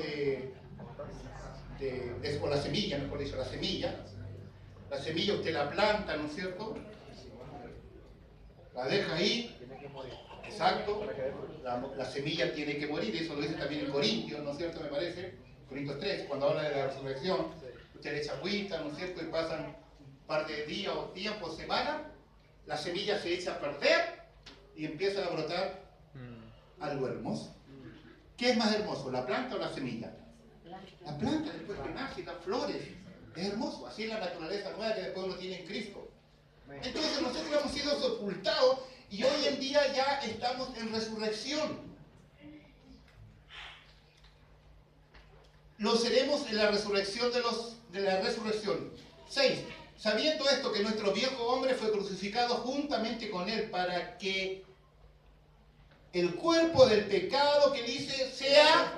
o la semilla, mejor dicho, la semilla? La semilla usted la planta, ¿no es cierto? La deja ahí. Exacto. La semilla tiene que morir, eso lo dice también en Corintios, ¿no es cierto? Me parece. Corintios 3, cuando habla de la resurrección, usted le echa agüita, ¿no es cierto? Y pasan un par de días o tiempo, semana, la semilla se echa a perder y empieza a brotar algo hermoso. ¿Qué es más hermoso, la planta o la semilla? La planta, después que nace, da flores. Es hermoso. Así es la naturaleza nueva que después uno tiene en Cristo. Entonces nosotros hemos sido sepultados y hoy en día ya estamos en resurrección. Lo seremos en la resurrección de la resurrección. 6. Sabiendo esto, que nuestro viejo hombre fue crucificado juntamente con él para que el cuerpo del pecado, que dice, sea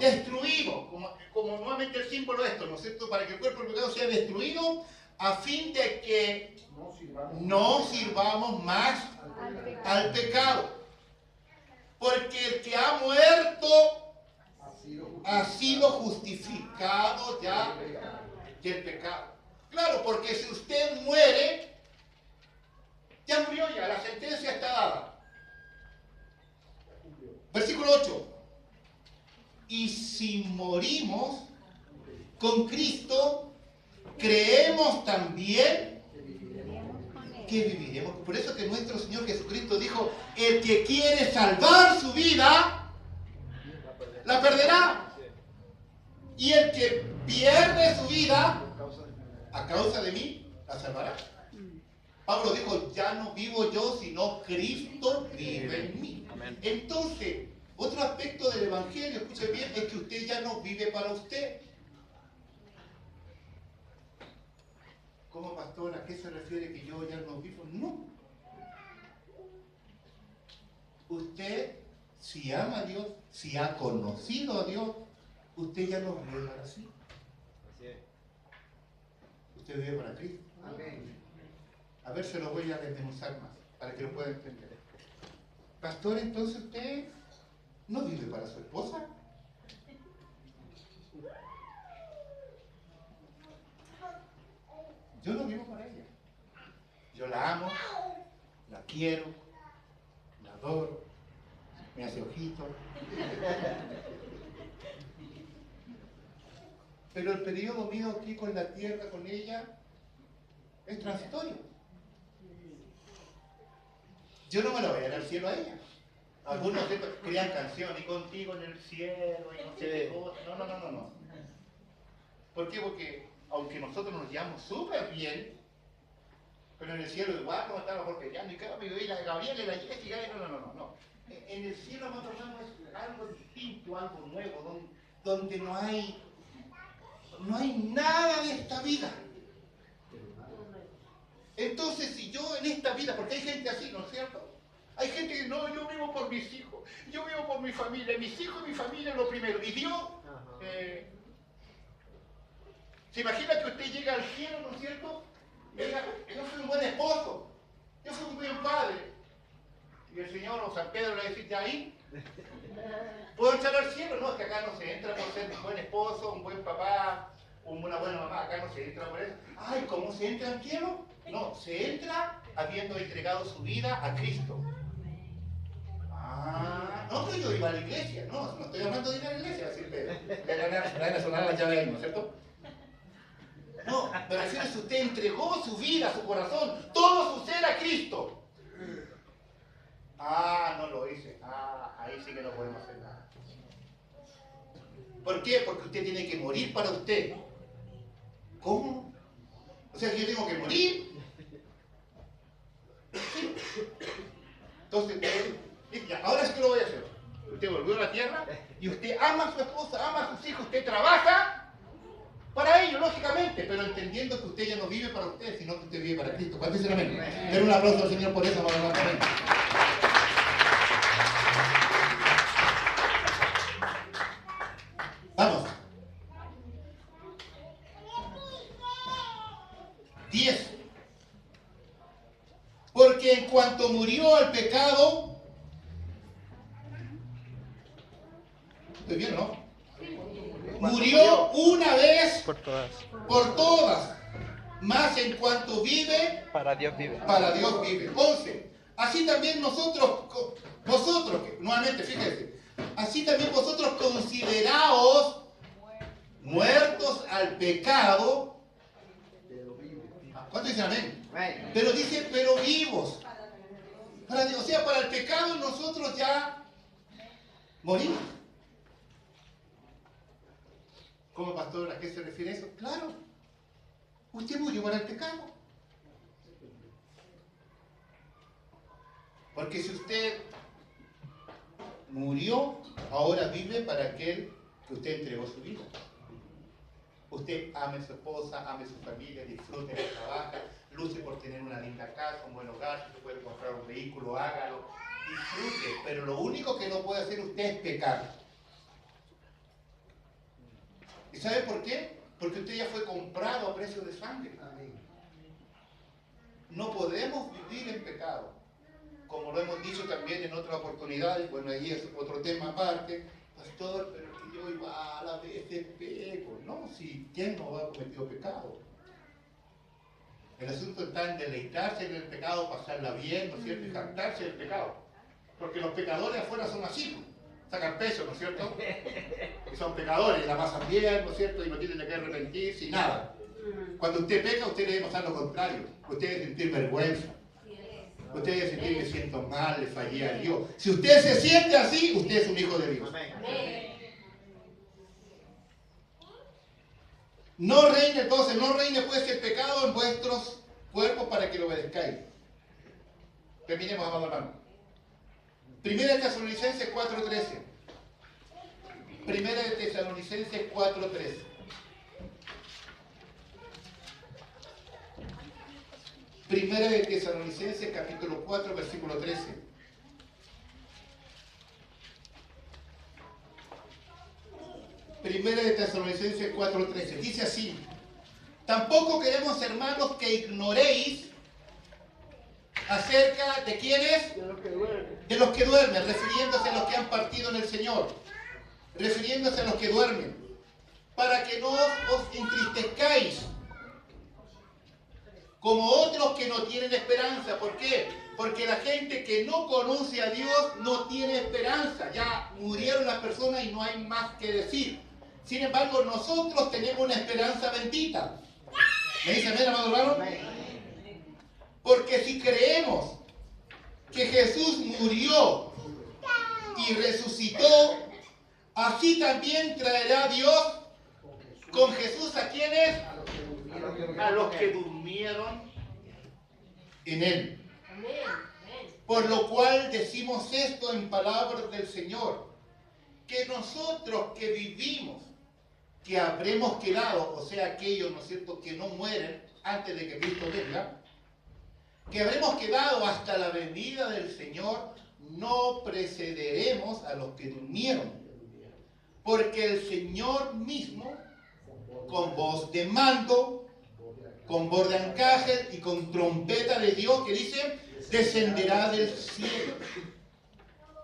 destruido. Como nuevamente el símbolo de esto, ¿no es cierto? Para que el cuerpo del pecado sea destruido, a fin de que no sirvamos más al pecado. Porque el que ha muerto ha sido justificado ya del pecado. Claro, porque si usted muere, ya murió ya, la sentencia está dada. Versículo 8. Y si morimos con Cristo, creemos también que viviremos. Por eso que nuestro Señor Jesucristo dijo, el que quiere salvar su vida, la perderá. Y el que pierde su vida, a causa de mí, la salvará. Pablo dijo, ya no vivo yo, sino Cristo vive en mí. Entonces, otro aspecto del Evangelio, escuche bien, es que usted ya no vive para usted. ¿Cómo, pastor? ¿A qué se refiere que yo ya no vivo? No. Usted, si ama a Dios, si ha conocido a Dios, usted ya no vive para sí. Usted vive para Cristo. A ver, se lo voy a desmenuzar más, para que lo pueda entender. Pastor, entonces usted no vive para su esposa. Yo no vivo para ella. Yo la amo, la quiero, la adoro, me hace ojito. Pero el periodo mío aquí con la tierra, con ella, es transitorio. Yo no me la voy a dar al cielo a ella. Algunos crean canciones, y contigo en el cielo, y no sé qué cosa. No. ¿Por qué? Porque aunque nosotros nos llevamos súper bien, pero en el cielo igual nos estamos golpeando, y cada vez la Gabriela y la Jessica, no. En el cielo, más o menos, es algo distinto, algo nuevo, donde no hay nada de esta vida. Entonces, si yo en esta vida, porque hay gente así, ¿no es cierto? Hay gente que no, yo vivo por mis hijos, yo vivo por mi familia, mis hijos y mi familia es lo primero. Y Dios, se imagina que usted llega al cielo, ¿no es cierto? Y diga, yo fui un buen esposo, yo fui un buen padre. Y el Señor o San Pedro le va a decir, ¿ya ahí? ¿Puedo entrar al cielo? No, es que acá no se entra por ser un buen esposo, un buen papá, una buena mamá, acá no se entra por eso. Ay, ¿cómo se entra al cielo? No, se entra habiendo entregado su vida a Cristo. Ah, no, pero yo iba a la iglesia, no estoy hablando de ir a la iglesia, así le van a sonar las llaves ahí, ¿no es cierto? No, me refiero a que usted entregó su vida, su corazón, todo su ser a Cristo. Ah, no lo hice. Ah, ahí sí que no podemos hacer nada. ¿Por qué? Porque usted tiene que morir para usted. ¿Cómo? O sea, que yo tengo que morir. Sí. Entonces, ya, ahora sí que lo voy a hacer. Usted volvió a la tierra y usted ama a su esposa, ama a sus hijos, usted trabaja para ellos, lógicamente, pero entendiendo que usted ya no vive para usted, sino que usted vive para Cristo. ¿Cuántos dicen amén? Den un aplauso al Señor por eso, amén. Vamos. 10. Porque en cuanto murió el pecado, ¿estoy bien o no? Murió una vez Por todas. por todas. Más en cuanto vive, Para Dios vive. para Dios vive. 11. Así también nosotros, nuevamente, fíjense, así también vosotros consideraos muertos al pecado. ¿Cuántos dicen amén? Amén. Pero dice, pero vivos. O sea, para el pecado nosotros ya morimos. ¿Cómo, pastor? ¿A qué se refiere eso? Claro. Usted murió para el pecado. Porque si usted murió, ahora vive para aquel que usted entregó su vida. Usted ame a su esposa, ame a su familia, disfrute de trabajo, luce por tener una linda casa, un buen hogar, si se puede comprar un vehículo, hágalo, disfrute. Pero lo único que no puede hacer usted es pecar. ¿Y sabe por qué? Porque usted ya fue comprado a precio de sangre. No podemos vivir en pecado. Como lo hemos dicho también en otras oportunidades, bueno, ahí es otro tema aparte. Pastor, pero es que yo igual a veces peco. No, si ¿quién no ha cometido pecado? El asunto está en deleitarse en el pecado, pasarla bien, ¿no es cierto? Y jactarse del pecado. Porque los pecadores afuera son así, ¿no? Sacan peso, ¿no es cierto? Y son pecadores, la pasan bien, ¿no es cierto? Y no tienen de qué arrepentirse y nada. Cuando usted peca, usted debe pasar lo contrario. Usted debe sentir vergüenza. Usted debe sentir, me siento mal, le fallé a Dios. Si usted se siente así, usted es un hijo de Dios. No reine entonces, no reine pues el pecado en vuestros cuerpos para que lo obedezcáis. Terminemos, amado hermano. Primera de Tesalonicenses 4:13. Primera de Tesalonicenses 4:13. Primera de Tesalonicenses capítulo 4, versículo 13. Primera de Tesalonicenses 4:13. Dice así: tampoco queremos, hermanos, que ignoréis acerca de quiénes, de los que duermen, refiriéndose a los que han partido en el Señor, refiriéndose a los que duermen, para que no os entristezcáis como otros que no tienen esperanza. ¿Por qué? Porque la gente que no conoce a Dios no tiene esperanza. Ya murieron las personas y no hay más que decir. Sin embargo, nosotros tenemos una esperanza bendita. ¿Me dice amén, amado hermano? Porque si creemos que Jesús murió y resucitó, así también traerá Dios con Jesús a quienes, a los que durmieron en él. Por lo cual decimos esto en palabras del Señor, que nosotros que vivimos, que habremos quedado, o sea, aquellos, ¿no es cierto?, que no mueren antes de que Cristo venga, que habremos quedado hasta la venida del Señor, no precederemos a los que durmieron, porque el Señor mismo, con voz de mando, con voz de arcángel y con trompeta de Dios, que dice, descenderá del cielo,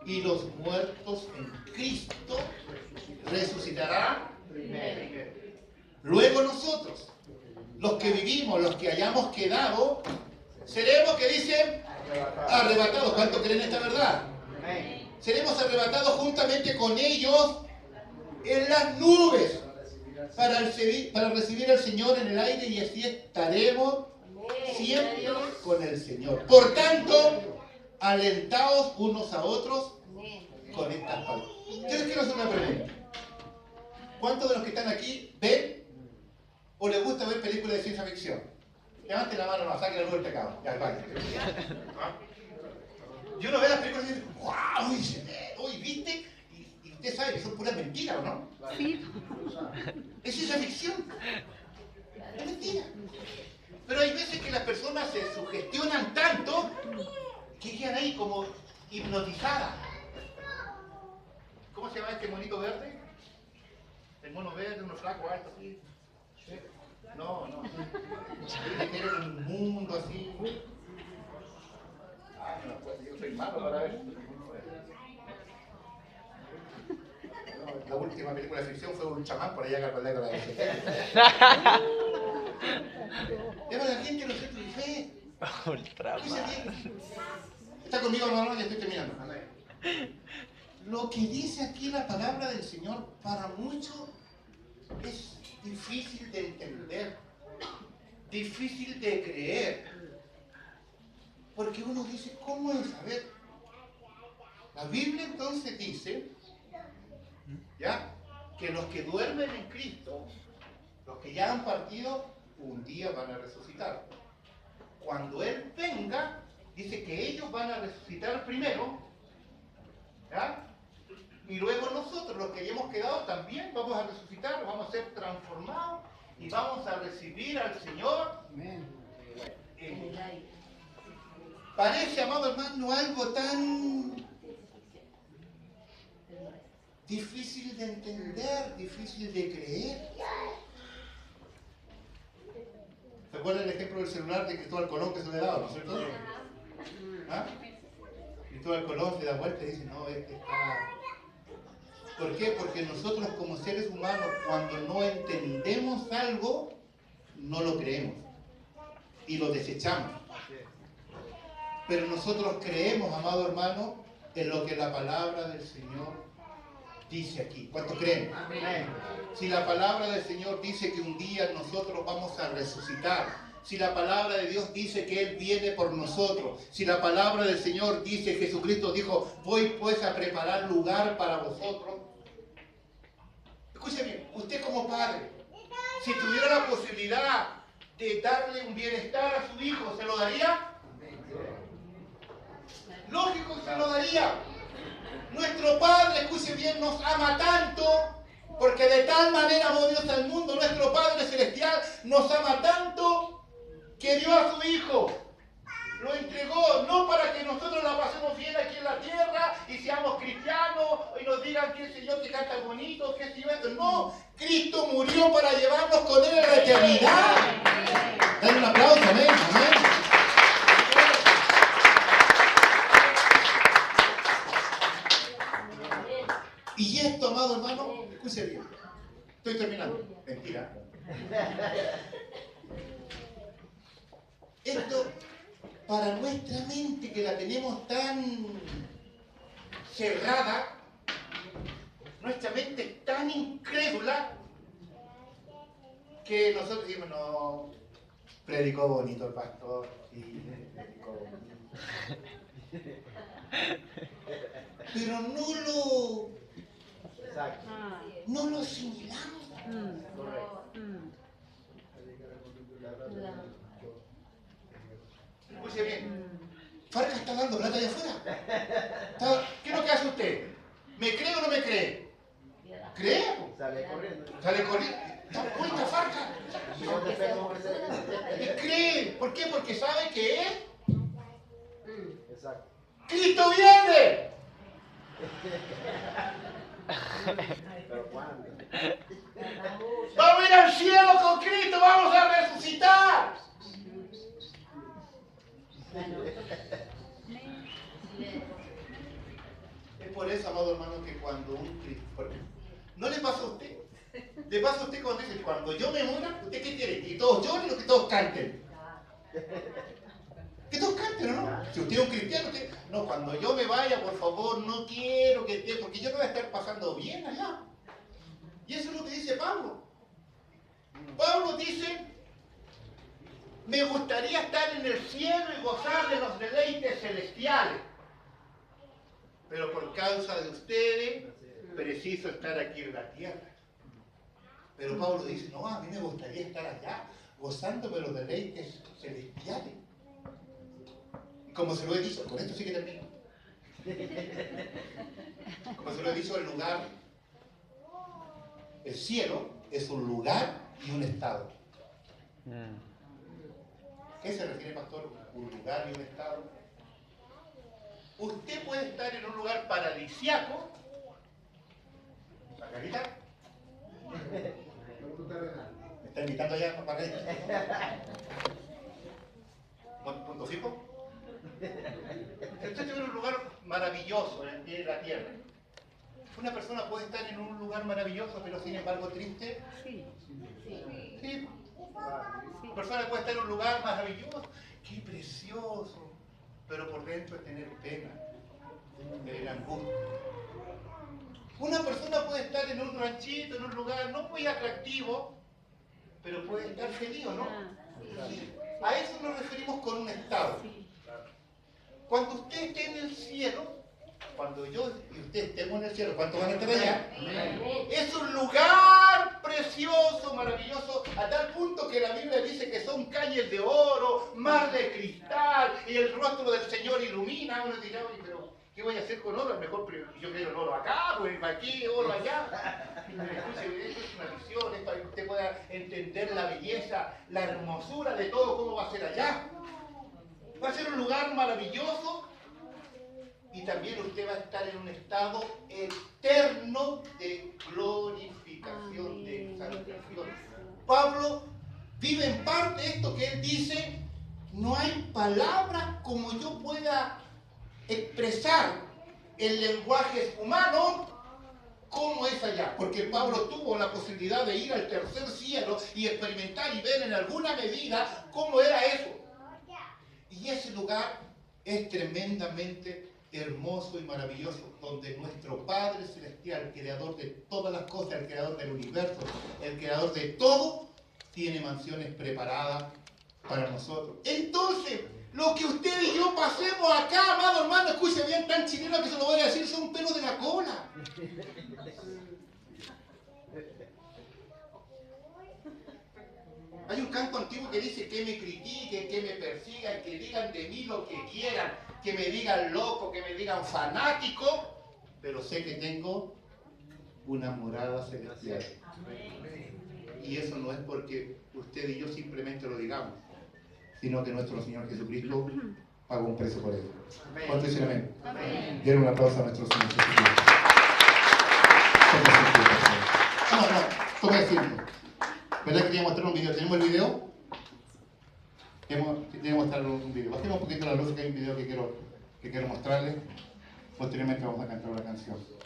y los muertos en Cristo resucitarán primero. Luego nosotros, los que vivimos, los que hayamos quedado, seremos, que dicen, arrebatados. ¿Cuánto creen esta verdad? Seremos arrebatados juntamente con ellos en las nubes para recibir al Señor en el aire, y así estaremos siempre con el Señor. Por tanto, alentaos unos a otros con estas palabras. Yo les quiero hacer una pregunta. ¿Cuántos de los que están aquí ven o les gusta ver películas de ciencia ficción? Levanten la mano, no, saquen la luz del pecado. Ya, vaya. Y uno ve las películas y dice, ¡wow! Uy, ¿viste? Y usted sabe que son puras mentiras, ¿o no? Sí. Es ciencia ficción. Es mentira. Pero hay veces que las personas se sugestionan tanto que quedan ahí como hipnotizadas. ¿Cómo se llama este monito verde? El mono verde, uno flaco, alto, así. No. Tiene que ir en un mundo así. No, pues yo soy malo para ver. La última película de ficción fue un chamán por allá que acordé con la pero la gente no tiene fe. Está conmigo, hermano, ya estoy terminando. Lo que dice aquí la palabra del Señor para muchos es difícil de entender. difícil de creer. Porque uno dice, ¿cómo es? A ver, la Biblia entonces dice, ¿ya? Que los que duermen en Cristo, los que ya han partido, un día van a resucitar. Cuando Él venga, dice que ellos van a resucitar primero, ¿ya? Y luego nosotros, los que hayamos quedado, también vamos a resucitar, vamos a ser transformados y vamos a recibir al Señor. Parece, amado hermano, algo tan difícil de entender, difícil de creer. ¿Se acuerdan el ejemplo del celular de Cristóbal Colón que se le daba, ¿no es cierto? ¿Ah? Cristóbal Colón se da vuelta y dice, no, este está... ¿Por qué? Porque nosotros como seres humanos, cuando no entendemos algo, no lo creemos y lo desechamos. Pero nosotros creemos, amado hermano, en lo que la palabra del Señor dice aquí. ¿Cuánto creen? Amén. Si la palabra del Señor dice que un día nosotros vamos a resucitar, si la palabra de Dios dice que Él viene por nosotros, si la palabra del Señor dice, Jesucristo dijo, voy pues a preparar lugar para vosotros. Escuche bien, usted como padre, si tuviera la posibilidad de darle un bienestar a su hijo, ¿se lo daría? Lógico que se lo daría. Nuestro Padre, escuche bien, nos ama tanto, porque de tal manera amó Dios al mundo, nuestro Padre Celestial nos ama tanto, que dio a su Hijo. Lo entregó, no para que nosotros la pasemos bien aquí en la tierra y seamos cristianos y nos digan que el Señor te canta bonito, que si esto. No, Cristo murió para llevarnos con Él a la eternidad. Dale un aplauso, amén, amén. Y esto, amado hermano, escuche bien. Estoy terminando. Mentira. Esto, para nuestra mente que la tenemos tan cerrada, nuestra mente es tan incrédula, que nosotros decimos, no, predicó bonito el pastor, sí, predicó bonito. Pero no lo asimilamos. Escuche bien. Farca está dando plata allá afuera. ¿Qué es lo que hace usted? ¿Me cree o no me cree? ¿Cree? Sale corriendo. Sale corriendo. ¿Está puesta Farca? Y cree. ¿Por qué? Porque sabe que es. Exacto. ¡Cristo viene! Pero ¿cuándo? Vamos a ir al cielo con Cristo, vamos a resucitar. Es por eso, amado hermano, que cuando un cristiano... ¿No le pasa a usted? ¿Le pasa a usted cuando dice, cuando yo me muera, usted qué quiere? ¿Que todos lloren o que todos canten? Que todos canten, ¿o no? Si usted es un cristiano, usted... No, cuando yo me vaya, por favor, no quiero que esté... Porque yo no voy a estar pasando bien allá. Y eso es lo que dice Pablo. Pablo dice... Me gustaría estar en el cielo y gozar de los deleites celestiales. Pero por causa de ustedes, preciso estar aquí en la tierra. Pero Pablo dice, no, a mí me gustaría estar allá, gozándome de los deleites celestiales. Y como se lo he dicho, con esto sí que termino. Como se lo he dicho, el lugar, el cielo es un lugar y un estado. ¿Qué se refiere, pastor? Un lugar y un estado. Usted puede estar en un lugar paradisiaco. ¿Margarita? ¿Me está invitando allá, Margarita? ¿Punto fijo? Usted está en un lugar maravilloso en el pie de la tierra. Una persona puede estar en un lugar maravilloso, pero sin embargo triste. Sí. Sí. Una persona puede estar en un lugar maravilloso, qué precioso, pero por dentro es tener pena, tener angustia. Una persona puede estar en un ranchito, en un lugar no muy atractivo, pero puede estar feliz, ¿o no? A eso nos referimos con un estado. Cuando usted esté en el cielo, cuando yo y usted estemos en el cielo, ¿cuántos van a estar allá? Es un lugar precioso, maravilloso, a tal punto que la Biblia dice que son calles de oro, mar de cristal, y el rostro del Señor ilumina. Uno dirá, oye, pero ¿qué voy a hacer con oro? Mejor yo quiero el oro acá, pues aquí, oro allá. Escuche, esto es una visión, es para que usted pueda entender la belleza, la hermosura de todo, cómo va a ser allá. Va a ser un lugar maravilloso y también usted va a estar en un estado eterno de glorificación, de exaltación. Pablo vive en parte esto que él dice, no hay palabra como yo pueda expresar el lenguaje humano cómo es allá. Porque Pablo tuvo la posibilidad de ir al tercer cielo y experimentar y ver en alguna medida cómo era eso. Y ese lugar es tremendamente hermoso y maravilloso, donde nuestro Padre Celestial, creador de todas las cosas, el creador del universo, el creador de todo, tiene mansiones preparadas para nosotros. Entonces, lo que usted y yo pasemos acá, amado hermano, escuche bien, tan chileno que se lo voy a decir, son un pelo de la cola. Hay un canto antiguo que dice que me critiquen, que me persigan, que digan de mí lo que quieran, que me digan loco, que me digan fanático, pero sé que tengo una morada celestial. Y eso no es porque usted y yo simplemente lo digamos, sino que nuestro Señor Jesucristo pagó un precio por ello. ¿Cuánto dicen amén? Amén. Den un aplauso a nuestro Señor Jesucristo. Tome asiento. ¿Verdad que quería mostrar un video? ¿Tenemos el video? Quería mostrar un video. Bajemos un poquito la luz, que hay un video que quiero mostrarles. Posteriormente vamos a cantar una canción.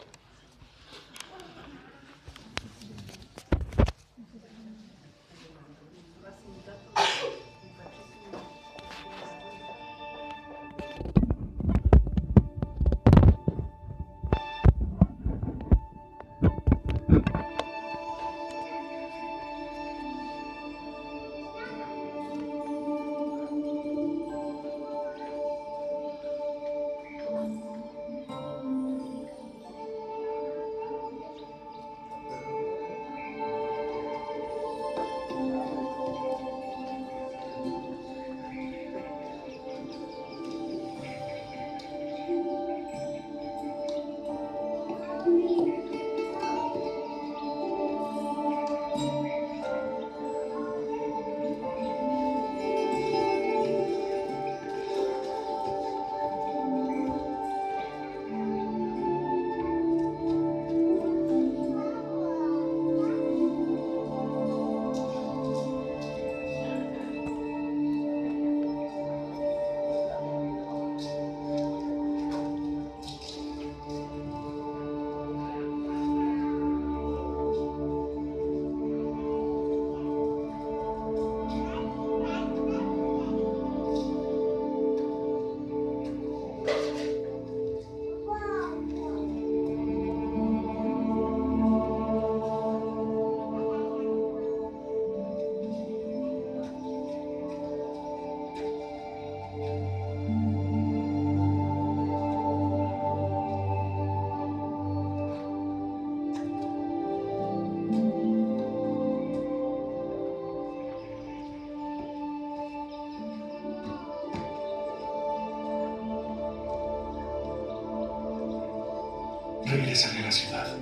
Regresaré a la ciudad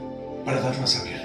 para darlo a saber.